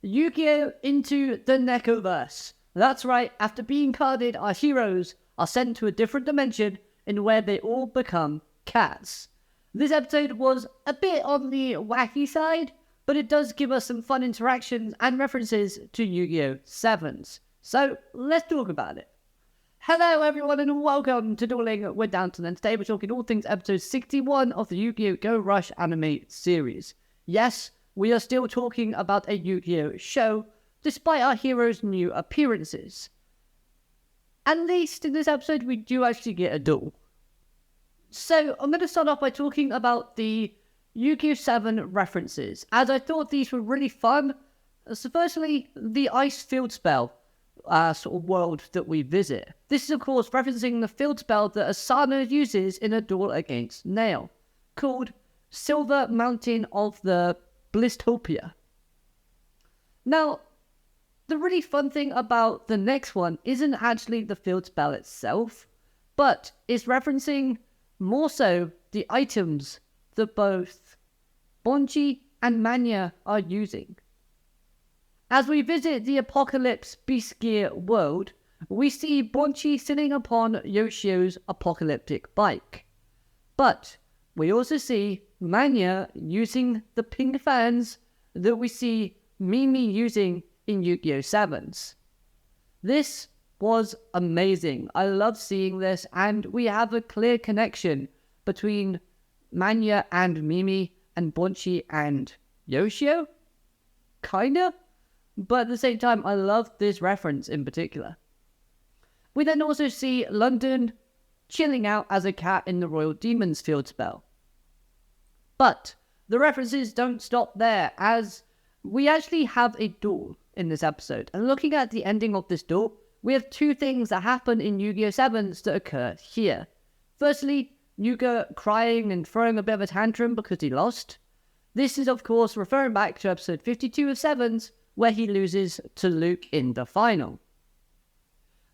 Yugioh into the neko-verse. That's right, after being carded, our heroes are sent to a different dimension in where they all become cats. This episode was a bit on the wacky side, but it does give us some fun interactions and references to Yu-Gi-Oh! 7s. So, let's talk about it. Hello everyone and welcome to Dueling with Downton, and today we're talking all things episode 61 of the Yugioh Go Rush anime series. Yes, we are still talking about a Yu-Gi-Oh! Show, despite our heroes' new appearances. At least in this episode we do actually get a duel. So I'm going to start off by talking about the Yu-Gi-Oh! 7 references, as I thought these were really fun. So firstly, the ice field spell sort of world that we visit. This is of course referencing the field spell that Asana uses in a duel against Nail, called Silver Mountain of the Blistopia. Now, the really fun thing about the next one isn't actually the field spell itself, but it's referencing more so the items that both Bonchi and Manya are using. As we visit the Apocalypse Beast Gear world, we see Bonchi sitting upon Yoshio's apocalyptic bike. But we also see Manya using the pink fans that we see Mimi using in Yu-Gi-Oh! 7s. This was amazing. I love seeing this, and we have a clear connection between Manya and Mimi and Bonchi and Yoshio. Kinda. But at the same time, I love this reference in particular. We then also see London chilling out as a cat in the Royal Demon's field spell. But the references don't stop there, as we actually have a duel in this episode. And looking at the ending of this duel, we have two things that happen in Yu-Gi-Oh! 7s that occur here. Firstly, Yuga crying and throwing a bit of a tantrum because he lost. This is of course referring back to episode 52 of 7s, where he loses to Luke in the final.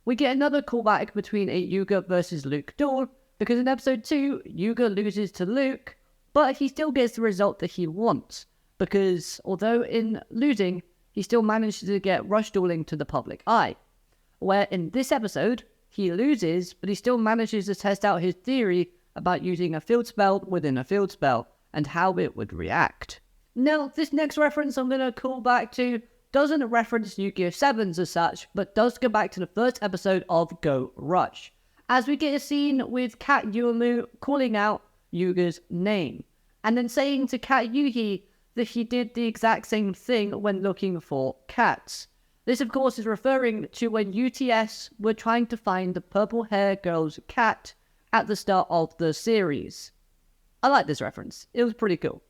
We get another callback between a Yuga versus Luke duel, because in episode 2, Yuga loses to Luke, but he still gets the result that he wants, because although in losing, he still manages to get rush dueling to the public eye. Where in this episode, he loses, but he still manages to test out his theory about using a field spell within a field spell, and how it would react. Now, this next reference I'm going to call back to doesn't reference Yu-Gi-Oh! 7s as such, but does go back to the first episode of Go Rush, as we get a scene with Cat Yuamu calling out Yuga's name, and then saying to Cat Yuhi that he did the exact same thing when looking for cats. This of course is referring to when UTS were trying to find the purple hair girl's cat at the start of the series. I like this reference, it was pretty cool.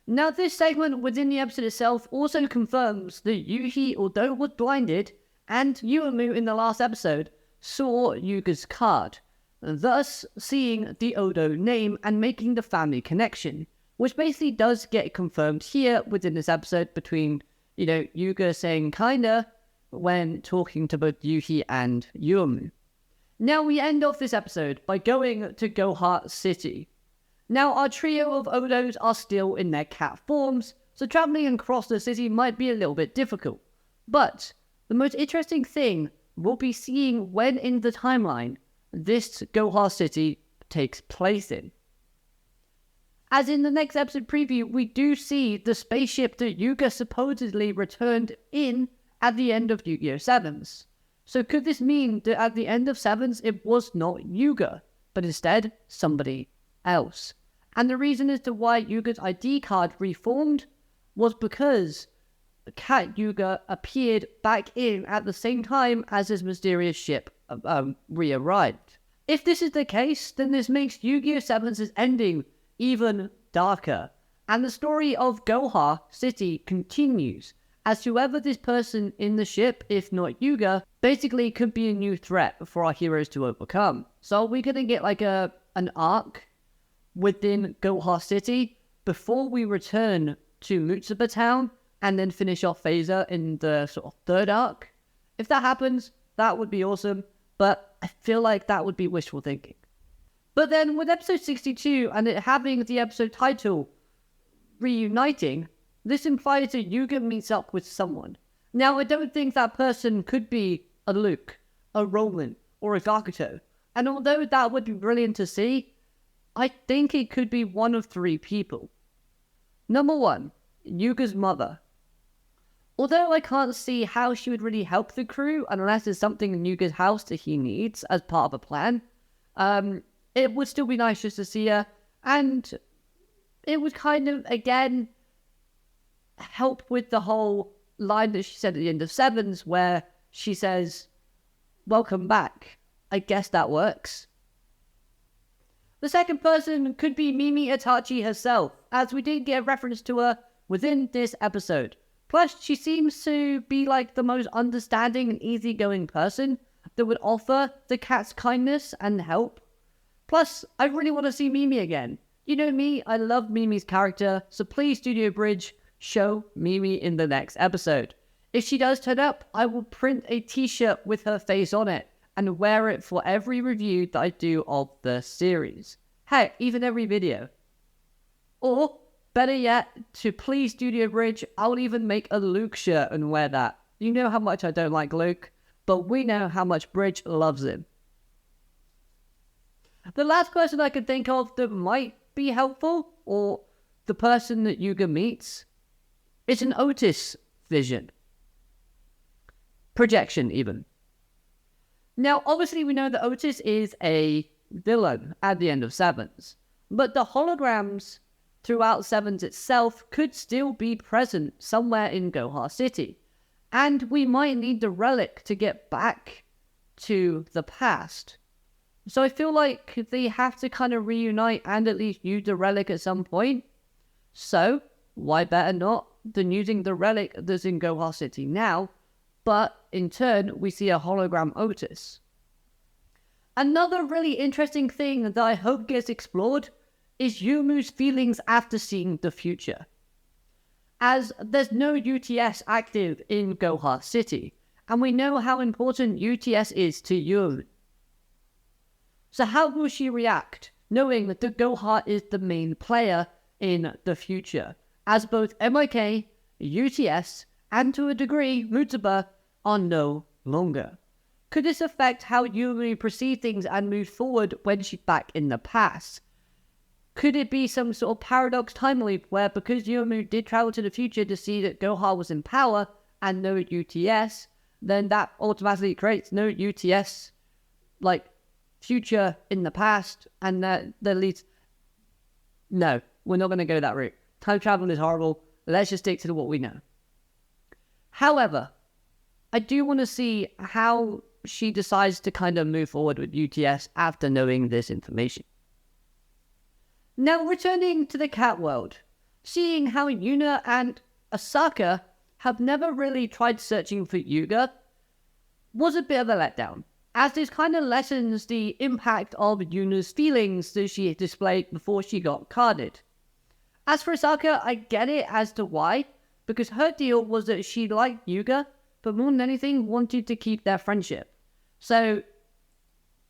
Now, this segment within the episode itself also confirms that Yuhi, although was blinded, and Yuamu in the last episode, saw Yuga's card, thus seeing the Odo name and making the family connection, which basically does get confirmed here within this episode between, Yuga saying kinda when talking to both Yuhi and Yuamu. Now, we end off this episode by going to Goha City. Now, our trio of Odos are still in their cat forms, so travelling across the city might be a little bit difficult. But the most interesting thing will be seeing when in the timeline this Goha City takes place in. As in the next episode preview, we do see the spaceship that Yuga supposedly returned in at the end of Yu-Gi-Oh! 7s. So could this mean that at the end of 7s it was not Yuga, but instead somebody else? And the reason as to why Yuga's ID card reformed was because Cat Yuga appeared back in at the same time as his mysterious ship re-arrived. If this is the case, then this makes Yu-Gi-Oh! 7's ending even darker, and the story of Goha City continues, as whoever this person in the ship, if not Yuga, basically could be a new threat for our heroes to overcome. So are we going to get like an arc within Goha City before we return to Mutsuba Town and then finish off Phaser in the sort of third arc? If that happens, that would be awesome, but I feel like that would be wishful thinking. But then with episode 62 and it having the episode title Reuniting, this implies that Yuga meets up with someone. Now, I don't think that person could be a Luke, a Roman, or a Gakuto. And although that would be brilliant to see, I think it could be one of three people. Number 1, Yuga's mother. Although I can't see how she would really help the crew unless there's something in Yuga's house that he needs as part of a plan, it would still be nice just to see her, and it would kind of, again, help with the whole line that she said at the end of Sevens where she says, "Welcome back." I guess that works. The second person could be Mimi Itachi herself, as we did get a reference to her within this episode. Plus, she seems to be like the most understanding and easygoing person that would offer the cats kindness and help. Plus, I really want to see Mimi again. You know me, I love Mimi's character, so please Studio Bridge, show Mimi in the next episode. If she does turn up, I will print a t-shirt with her face on it and wear it for every review that I do of the series. Heck, even every video. Or, better yet, to please Studio Bridge, I'll even make a Luke shirt and wear that. You know how much I don't like Luke, but we know how much Bridge loves him. The last person I can think of that might be helpful, or the person that Yuga meets, is an Otis vision. Projection, even. Now, obviously, we know that Otis is a villain at the end of Sevens, but the holograms throughout Sevens itself could still be present somewhere in Goha City, and we might need the relic to get back to the past. So I feel like they have to kind of reunite and at least use the relic at some point. So, why better not than using the relic that's in Goha City now, but in turn, we see a hologram Otis. Another really interesting thing that I hope gets explored is Yuamu's feelings after seeing the future. As there's no UTS active in Goha City, and we know how important UTS is to Yuamu. So how will she react, knowing that the Goha is the main player in the future, as both MIK, UTS, and to a degree, Mutsuba, are no longer? Could this affect how Yuamu perceives things and move forward when she's back in the past? Could it be some sort of paradox time loop where because Yuamu did travel to the future to see that Goha was in power and no UTS, then that automatically creates no UTS, like, future in the past, and that leads... No, we're not going to go that route. Time travel is horrible. Let's just stick to what we know. However, I do want to see how she decides to kind of move forward with UTS after knowing this information. Now, returning to the cat world, seeing how Yuna and Asaka have never really tried searching for Yuga was a bit of a letdown, as this kind of lessens the impact of Yuna's feelings that she displayed before she got carded. As for Asaka, I get it as to why, because her deal was that she liked Yuga, but more than anything wanted to keep their friendship. So,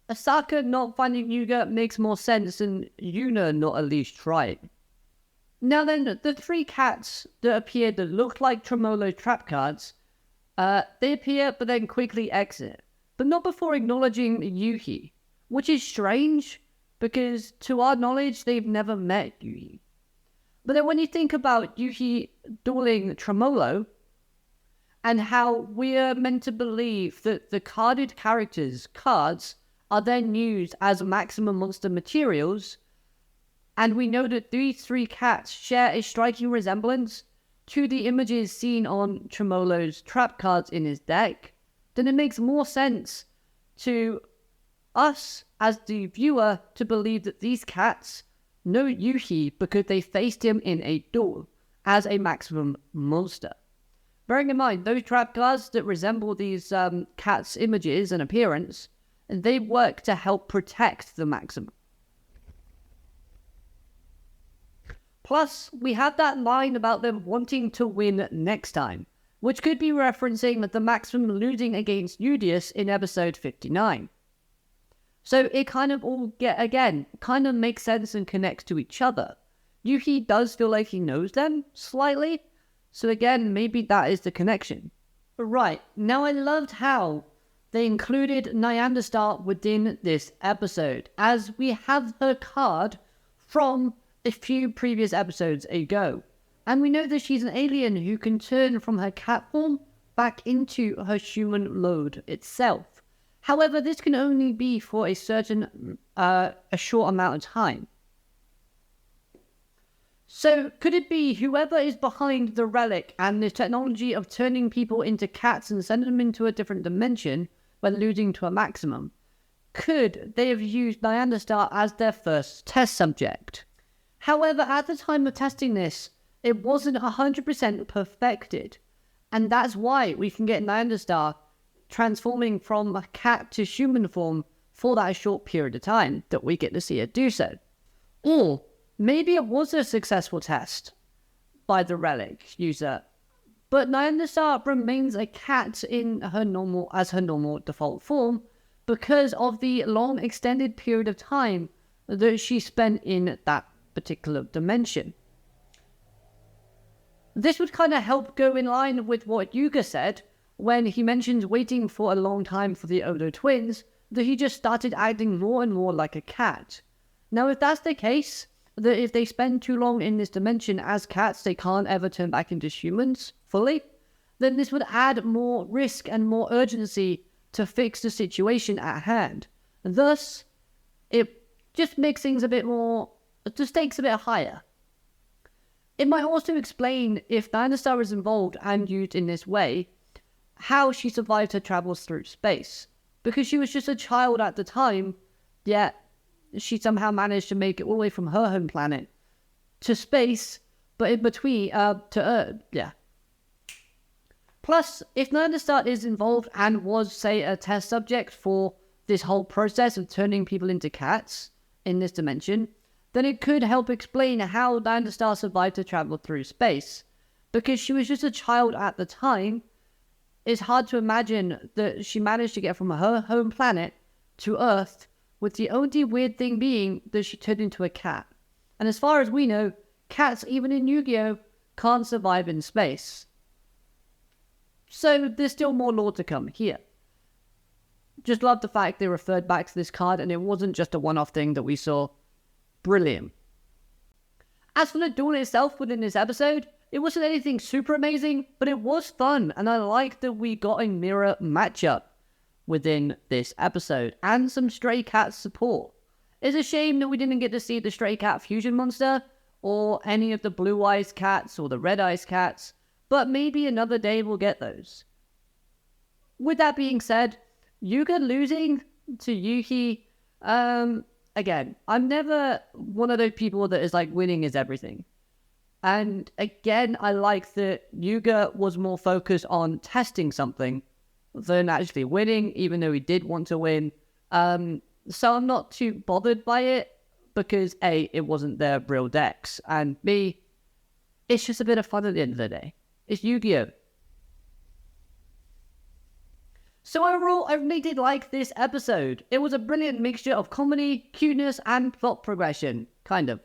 Asaka not finding Yuga makes more sense than Yuna not at least trying. Now then, the three cats that appeared that looked like Tremolo's trap cards, they appear but then quickly exit, but not before acknowledging Yuhi, which is strange, because to our knowledge, they've never met Yuhi. But then when you think about Yuhi dueling Tremolo, and how we're meant to believe that the carded characters' cards are then used as maximum monster materials, and we know that these three cats share a striking resemblance to the images seen on Tremolo's trap cards in his deck, then it makes more sense to us as the viewer to believe that these cats know Yuhi because they faced him in a duel as a maximum monster. Bearing in mind, those trap cards that resemble these cats' images and appearance, they work to help protect the maximum. Plus, we had that line about them wanting to win next time, which could be referencing the maximum losing against Udius in episode 59. So it kind of all, kind of makes sense and connects to each other. Yuhi does feel like he knows them, slightly, so again, maybe that is the connection. Right, now I loved how they included Nyandastar within this episode, as we have her card from a few previous episodes ago. And we know that she's an alien who can turn from her cat form back into her human mode itself. However, this can only be for a short amount of time. So, could it be whoever is behind the relic and the technology of turning people into cats and sending them into a different dimension when losing to a maximum? Could they have used Nyandastar as their first test subject? However, at the time of testing this, it wasn't 100% perfected. And that's why we can get Nyandastar transforming from a cat to human form for that short period of time that we get to see her do so. Or maybe it was a successful test by the relic user, but Nyandastar remains a cat in her normal default form because of the long extended period of time that she spent in that particular dimension. This would kind of help go in line with what Yugioh said when he mentioned waiting for a long time for the Odo twins, that he just started acting more and more like a cat. Now, if that's the case, that if they spend too long in this dimension as cats, they can't ever turn back into humans fully, then this would add more risk and more urgency to fix the situation at hand. Thus, it just makes things a bit more, the stakes a bit higher. It might also explain, if Nyandastar is involved and used in this way, how she survived her travels through space. Because she was just a child at the time, yet she somehow managed to make it all the way from her home planet to space, but in between, to Earth, yeah. Plus, if Nyandastar is involved and was, say, a test subject for this whole process of turning people into cats in this dimension, then it could help explain how Nyandastar survived to travel through space. Because she was just a child at the time, it's hard to imagine that she managed to get from her home planet to Earth, with the only weird thing being that she turned into a cat. And as far as we know, cats, even in Yu-Gi-Oh, can't survive in space. So there's still more lore to come here. Just love the fact they referred back to this card and it wasn't just a one-off thing that we saw. Brilliant. As for the duel itself within this episode, it wasn't anything super amazing, but it was fun, and I like that we got a mirror matchup within this episode, and some Stray Cat support. It's a shame that we didn't get to see the Stray Cat fusion monster, or any of the Blue Eyes cats, or the Red Eyes cats, but maybe another day we'll get those. With that being said, Yugioh losing to Yuki, again, I'm never one of those people that is like, winning is everything. And again, I like that Yugioh was more focused on testing something than actually winning, even though he did want to win. So I'm not too bothered by it, because A, it wasn't their real decks, and B, it's just a bit of fun at the end of the day. It's Yu-Gi-Oh! So overall, I really did like this episode. It was a brilliant mixture of comedy, cuteness, and plot progression, kind of.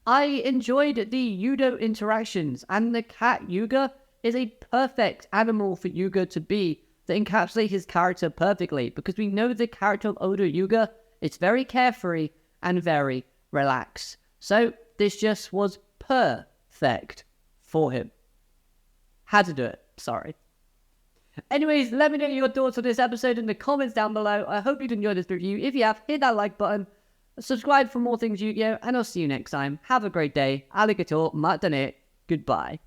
I enjoyed the Yudo interactions, and the cat Yugioh is a perfect animal for Yugioh to be, to encapsulate his character perfectly, because we know the character of Odo Yugioh is very carefree and very relaxed. So this just was perfect for him. Had to do it, sorry. Anyways, let me know your thoughts on this episode in the comments down below. I hope you'd enjoyed this review. If you have, hit that like button, subscribe for more things Yu-Gi-Oh! And I'll see you next time. Have a great day. Alligator, matane, goodbye.